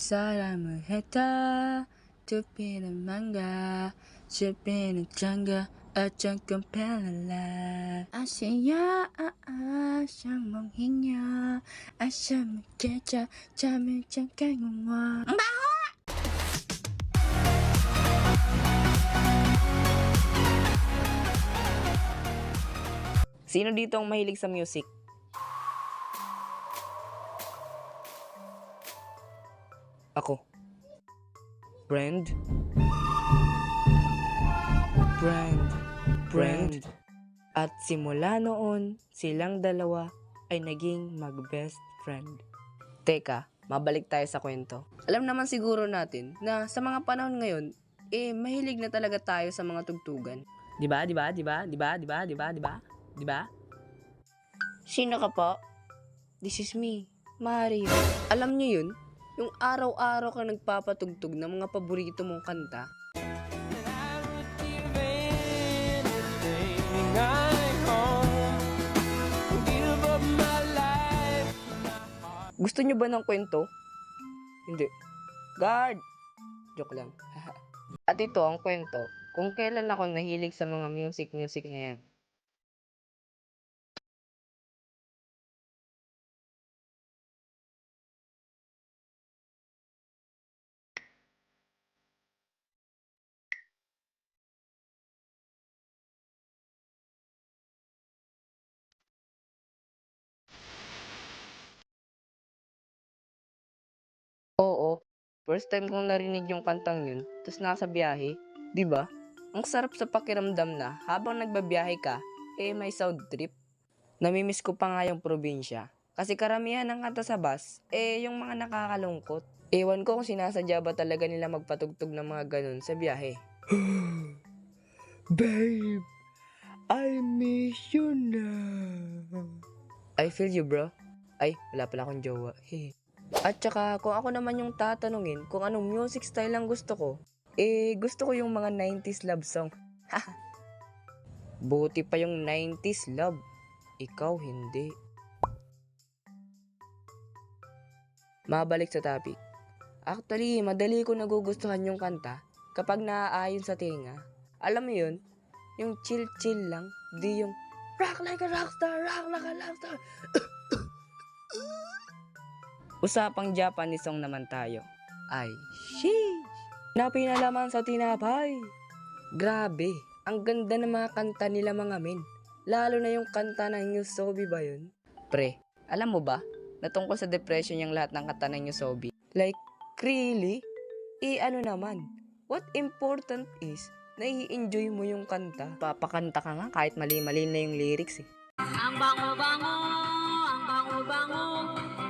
사람을 했다 두피는 망가 주피는 장가 어쩌건 펠라 아시야 샹몽행야 아샤무 계자 잠을 잠깐 와 Sino dito ang mahilig sa music? Ako. Brand? At simula noon, silang dalawa ay naging mag-best friend. Teka, mabalik tayo sa kwento. Alam naman siguro natin na sa mga panahon ngayon, mahilig na talaga tayo sa mga tugtugan. Diba? Sino ka po? This is me, Mario. Alam niyo yun? Yung araw-araw ka nagpapatugtog ng mga paborito mong kanta. Gusto niyo ba ng kwento? Hindi. Guard! Joke lang. At ito ang kwento kung kailan ako nahilig sa mga music na yan. Oo, first time kong narinig yung kantang yun, tapos nasa biyahe, di ba? Ang sarap sa pakiramdam na habang nagbabiyahe ka, may sound trip. Namimiss ko pa nga yung probinsya, kasi karamihan ng kanta sa bus, yung mga nakakalungkot. Ewan ko kung sinasadya ba talaga nila magpatugtog ng mga ganun sa biyahe. Babe, I miss you now. I feel you, bro. Ay, wala pala akong jowa. At saka, kung ako naman yung tatanungin kung anong music style ang gusto ko, gusto ko yung mga 90s love song. Buti pa yung 90s love. Ikaw hindi. Mabalik sa topic. Actually, madali ko nagugustuhan yung kanta kapag naaayon sa tinga. Alam mo yun? Yung chill-chill lang. Di yung rock like a rockstar, rock like a rockstar. Usapang Japanese song naman tayo. Ay, sheesh! Na pinalaman sa tinapay. Grabe, ang ganda ng mga kanta nila mga men. Lalo na yung kanta ng Yusobi ba yun? Pre, alam mo ba? Natungkol sa depression yung lahat ng kanta ng Yusobi. Like, really? Ano naman? What important is, nai-enjoy mo yung kanta. Papakanta ka nga kahit mali-mali na yung lyrics eh. Ang bango-bango, ang bango-bango,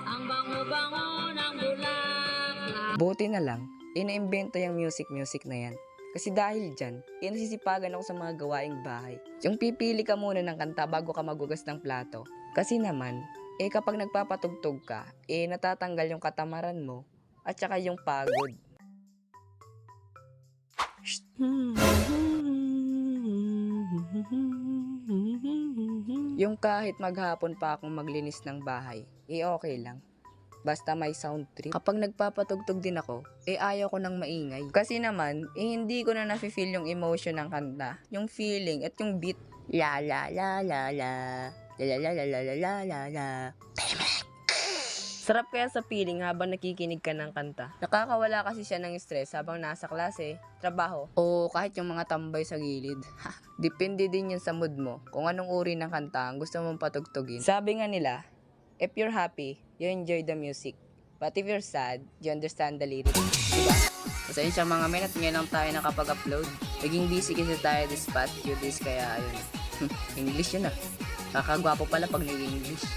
ang bango-bango ng bulaklak. Buti na lang, ina-invento yung music na yan. Kasi dahil dyan, nasisipagan ako sa mga gawaing bahay. Yung pipili ka muna ng kanta bago ka magugas ng plato. Kasi naman, kapag nagpapatugtog ka, natatanggal yung katamaran mo at saka yung pagod. Yung kahit maghapon pa akong maglinis ng bahay, okay lang. Basta may sound trip. Kapag nagpapatugtog din ako, ayaw ko nang maingay. Kasi naman, hindi ko na nafe-feel yung emotion ng kanta, yung feeling at yung beat. La la la la la, la la la la la la la la. Sarap kaya sa feeling habang nakikinig ka ng kanta. Nakakawala kasi siya ng stress habang nasa klase, trabaho, o kahit yung mga tambay sa gilid. Depende din yun sa mood mo, kung anong uri ng kanta ang gusto mong patugtugin. Sabi nga nila, if you're happy, you enjoy the music. But if you're sad, you understand the lyrics. Diba? Pasensya mga men at ngayon lang tayo nakapag-upload. Naging busy kasi tayo this past few days kaya ayun. English yun ah. Kakagwapo pala pag nag-English.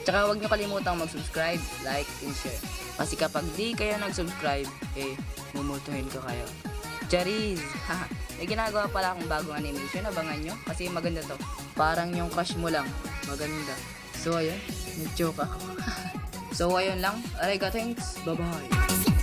Tsaka huwag nyo kalimutang mag-subscribe, like, and share. Kasi kapag di kayo nag-subscribe, mumutuhin ko kayo. Charis! May ginagawa pala akong bagong animation, abangan nyo. Kasi maganda to. Parang yung crush mo lang. Maganda. So ayun, nag-joke ako. So ayun lang. Arigato, thanks. Bye-bye.